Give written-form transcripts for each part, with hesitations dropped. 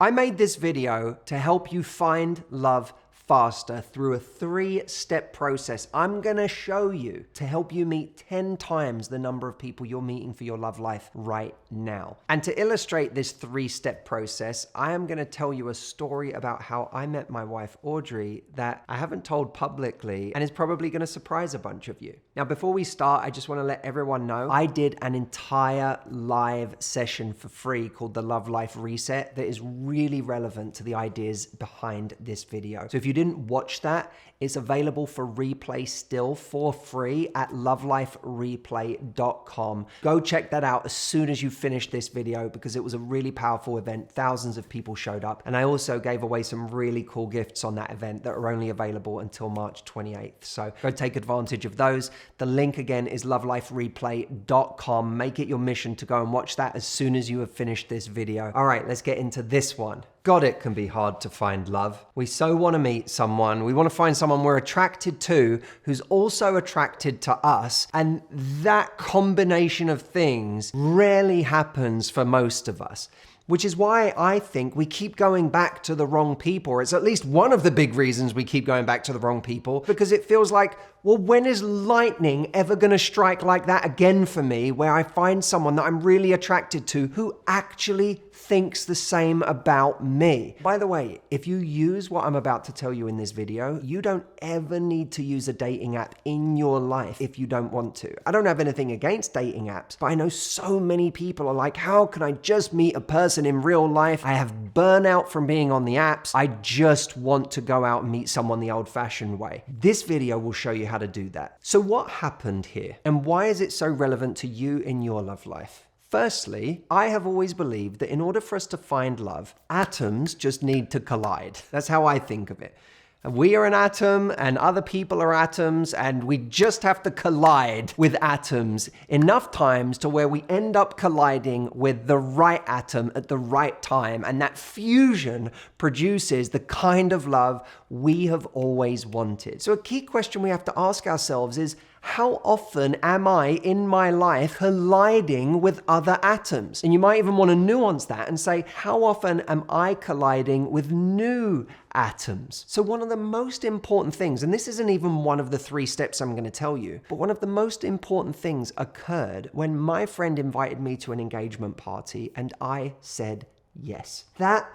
I made this video to help you find love faster through a 3-step process I'm gonna show you to help you meet 10 times the number of people you're meeting for your love life right now. And to illustrate this 3-step process, I am gonna tell you a story about how I met my wife, Audrey, that I haven't told publicly and is probably gonna surprise a bunch of you. Now, before we start, I just wanna let everyone know I did an entire live session for free called the Love Life Reset that is really relevant to the ideas behind this video. So if you didn't watch that, it's available for replay still for free at lovelifereplay.com. Go check that out as soon as you finish this video because it was a really powerful event. Thousands of people showed up. And I also gave away some really cool gifts on that event that are only available until March 28th. So go take advantage of those. The link again is lovelifereplay.com. Make it your mission to go and watch that as soon as you have finished this video. All right, let's get into this one. God, it can be hard to find love. We so want to meet someone. We want to find someone we're attracted to who's also attracted to us. And that combination of things rarely happens for most of us. Which is why I think we keep going back to the wrong people. Or it's at least one of the big reasons we keep going back to the wrong people, because it feels like, well, when is lightning ever gonna strike like that again for me, where I find someone that I'm really attracted to who actually thinks the same about me? By the way, if you use what I'm about to tell you in this video, you don't ever need to use a dating app in your life if you don't want to. I don't have anything against dating apps, but I know so many people are like, how can I just meet a person in real life? I have burnout from being on the apps. I just want to go out and meet someone the old-fashioned way. This video will show you how to do that. So what happened here? And why is it so relevant to you in your love life? Firstly, I have always believed that in order for us to find love, atoms just need to collide. That's how I think of it. We are an atom and other people are atoms, and we just have to collide with atoms enough times to where we end up colliding with the right atom at the right time. And that fusion produces the kind of love we have always wanted. So a key question we have to ask ourselves is, how often am I in my life colliding with other atoms? And you might even want to nuance that and say, how often am I colliding with new atoms? So one of the most important things, and this isn't even one of the 3 steps I'm going to tell you, but one of the most important things occurred when my friend invited me to an engagement party and I said yes. That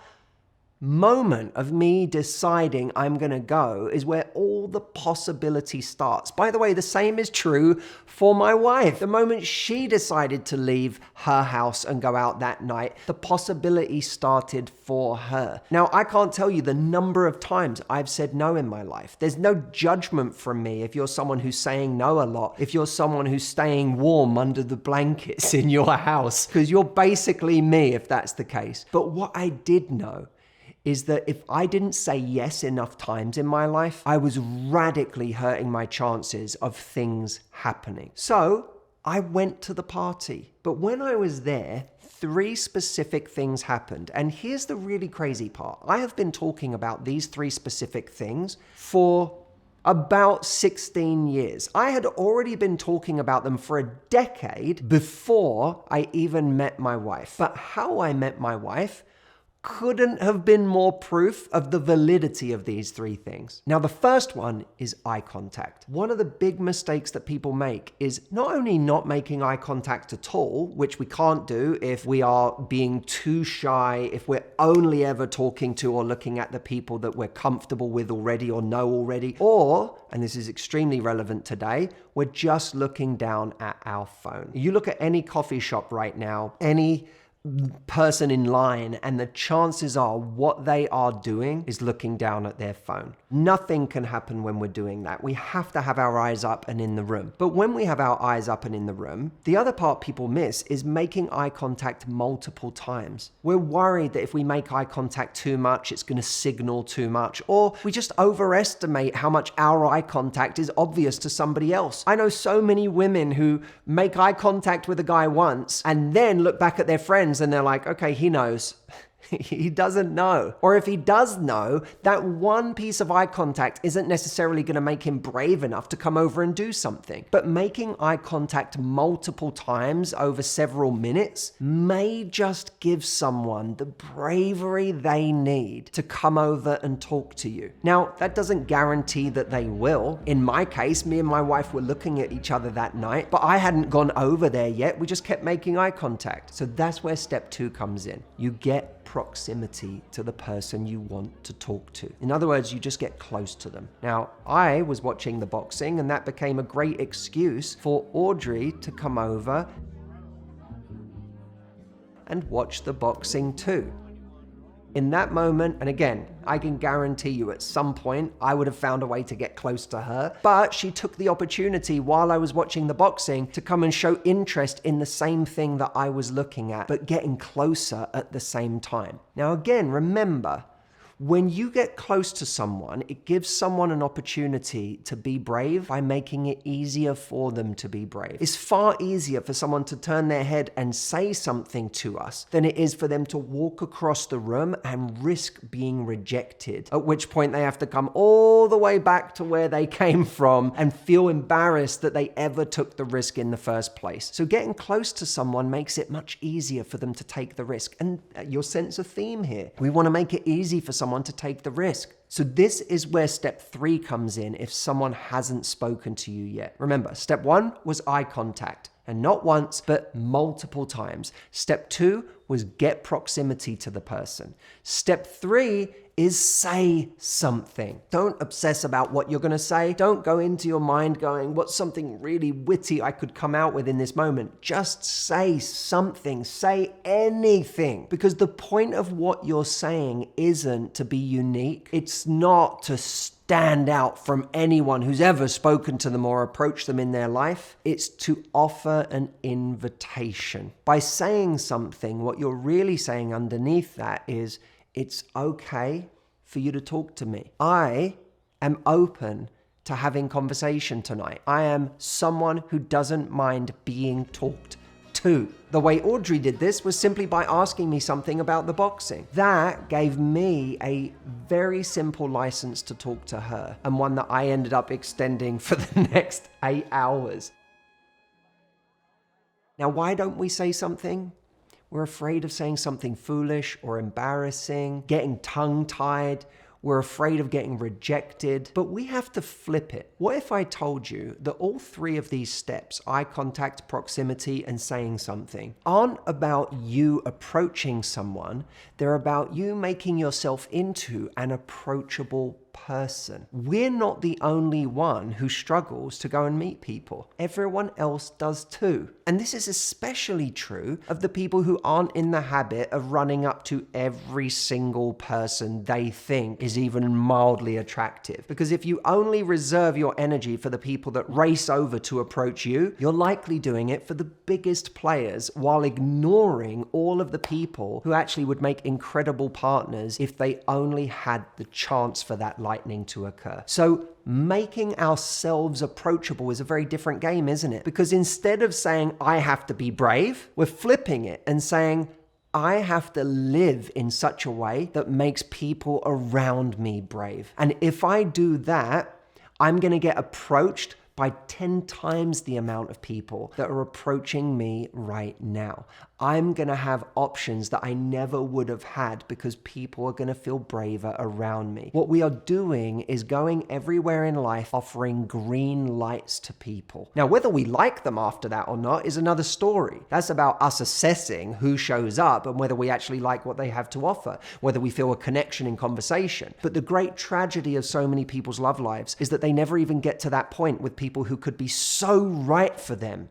moment of me deciding I'm gonna go is where all the possibility starts. By the way, the same is true for my wife. The moment she decided to leave her house and go out that night, the possibility started for her. Now, I can't tell you the number of times I've said no in my life. There's no judgment from me if you're someone who's saying no a lot, if you're someone who's staying warm under the blankets in your house, because you're basically me if that's the case. But what I did know is that if I didn't say yes enough times in my life, I was radically hurting my chances of things happening. So I went to the party. But when I was there, 3 specific things happened. And here's the really crazy part. I have been talking about these 3 specific things for about 16 years. I had already been talking about them for a decade before I even met my wife. But how I met my wife couldn't have been more proof of the validity of these 3 things. Now, the first one is eye contact. One of the big mistakes that people make is not only not making eye contact at all, which we can't do if we are being too shy, if we're only ever talking to or looking at the people that we're comfortable with already or know already, or, and this is extremely relevant today, we're just looking down at our phone. You look at any coffee shop right now, any person in line, and the chances are what they are doing is looking down at their phone. Nothing can happen when we're doing that. We have to have our eyes up and in the room. But when we have our eyes up and in the room, the other part people miss is making eye contact multiple times. We're worried that if we make eye contact too much, it's going to signal too much, or we just overestimate how much our eye contact is obvious to somebody else. I know so many women who make eye contact with a guy once and then look back at their friends and they're like, okay, he knows. He doesn't know. Or if he does know, that one piece of eye contact isn't necessarily going to make him brave enough to come over and do something. But making eye contact multiple times over several minutes may just give someone the bravery they need to come over and talk to you. Now, that doesn't guarantee that they will. In my case, me and my wife were looking at each other that night, but I hadn't gone over there yet. We just kept making eye contact. So that's where step 2 comes in. You get proximity to the person you want to talk to. In other words, you just get close to them. Now, I was watching the boxing, and that became a great excuse for Audrey to come over and watch the boxing too. In that moment, and again, I can guarantee you at some point I would have found a way to get close to her, but she took the opportunity while I was watching the boxing to come and show interest in the same thing that I was looking at, but getting closer at the same time. Now again, remember, when you get close to someone, it gives someone an opportunity to be brave by making it easier for them to be brave. It's far easier for someone to turn their head and say something to us than it is for them to walk across the room and risk being rejected, at which point they have to come all the way back to where they came from and feel embarrassed that they ever took the risk in the first place. So getting close to someone makes it much easier for them to take the risk. And you'll sense a theme here. We want to make it easy for someone to take the risk. So this is where step 3 comes in if someone hasn't spoken to you yet. Remember, step 1 was eye contact, and not once, but multiple times. Step 2 was get proximity to the person. Step 3 is say something. Don't obsess about what you're going to say. Don't go into your mind going, what's something really witty I could come out with in this moment? Just say something. Say anything. Because the point of what you're saying isn't to be unique. It's not to stand out from anyone who's ever spoken to them or approached them in their life. It's to offer an invitation. By saying something, what you're really saying underneath that is, it's okay for you to talk to me. I am open to having conversation tonight. I am someone who doesn't mind being talked to. The way Audrey did this was simply by asking me something about the boxing. That gave me a very simple license to talk to her, and one that I ended up extending for the next 8 hours. Now, why don't we say something? We're afraid of saying something foolish or embarrassing, getting tongue-tied. We're afraid of getting rejected, but we have to flip it. What if I told you that all 3 of these steps, eye contact, proximity, and saying something, aren't about you approaching someone, they're about you making yourself into an approachable person. We're not the only one who struggles to go and meet people. Everyone else does too. And this is especially true of the people who aren't in the habit of running up to every single person they think is even mildly attractive. Because if you only reserve your energy for the people that race over to approach you, you're likely doing it for the biggest players while ignoring all of the people who actually would make incredible partners if they only had the chance for that lightning to occur. So making ourselves approachable is a very different game, isn't it? Because instead of saying, I have to be brave, we're flipping it and saying, I have to live in such a way that makes people around me brave. And if I do that, I'm going to get approached by 10 times the amount of people that are approaching me right now. I'm going to have options that I never would have had because people are going to feel braver around me. What we are doing is going everywhere in life offering green lights to people. Now, whether we like them after that or not is another story. That's about us assessing who shows up and whether we actually like what they have to offer, whether we feel a connection in conversation. But the great tragedy of so many people's love lives is that they never even get to that point with people who could be so right for them.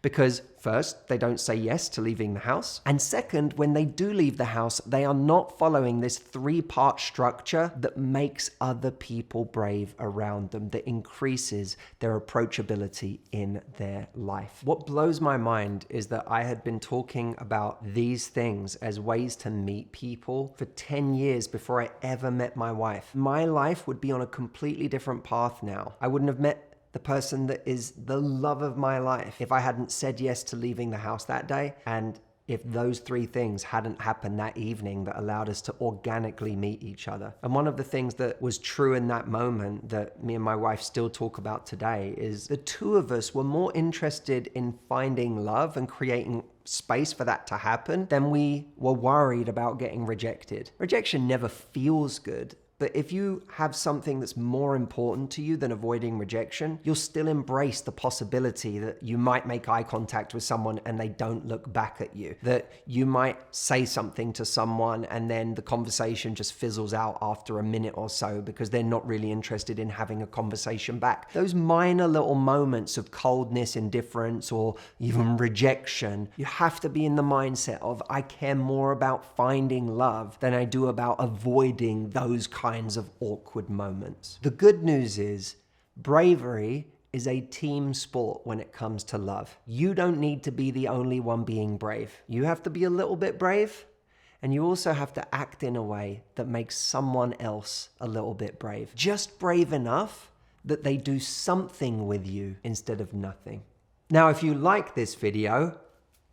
Because first, they don't say yes to leaving the house. And second, when they do leave the house, they are not following this 3-part structure that makes other people brave around them, that increases their approachability in their life. What blows my mind is that I had been talking about these things as ways to meet people for 10 years before I ever met my wife. My life would be on a completely different path now. I wouldn't have met the person that is the love of my life if I hadn't said yes to leaving the house that day. And if those three things hadn't happened that evening that allowed us to organically meet each other. And one of the things that was true in that moment that me and my wife still talk about today is the two of us were more interested in finding love and creating space for that to happen than we were worried about getting rejected. Rejection never feels good. But if you have something that's more important to you than avoiding rejection, you'll still embrace the possibility that you might make eye contact with someone and they don't look back at you. That you might say something to someone and then the conversation just fizzles out after a minute or so because they're not really interested in having a conversation back. Those minor little moments of coldness, indifference, or even rejection, you have to be in the mindset of, I care more about finding love than I do about avoiding those kinds of awkward moments. The good news is, bravery is a team sport when it comes to love. You don't need to be the only one being brave. You have to be a little bit brave, and you also have to act in a way that makes someone else a little bit brave. Just brave enough that they do something with you instead of nothing. Now, if you like this video,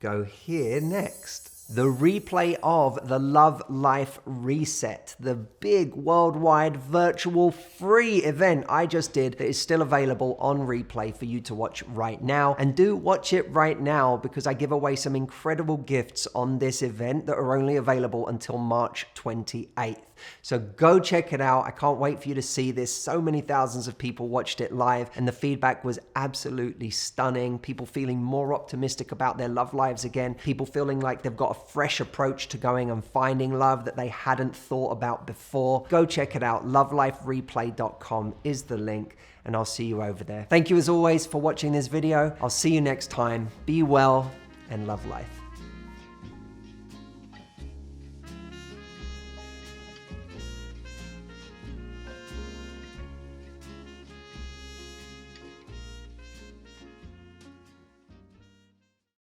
go here next. The replay of the Love Life Reset, the big worldwide virtual free event I just did that is still available on replay for you to watch right now. And do watch it right now because I give away some incredible gifts on this event that are only available until March 28th. So go check it out. I can't wait for you to see this. So many thousands of people watched it live and the feedback was absolutely stunning. People feeling more optimistic about their love lives again. People feeling like they've got a fresh approach to going and finding love that they hadn't thought about before. Go check it out. lovelifereplay.com is the link and I'll see you over there. Thank you as always for watching this video. I'll see you next time. Be well and love life.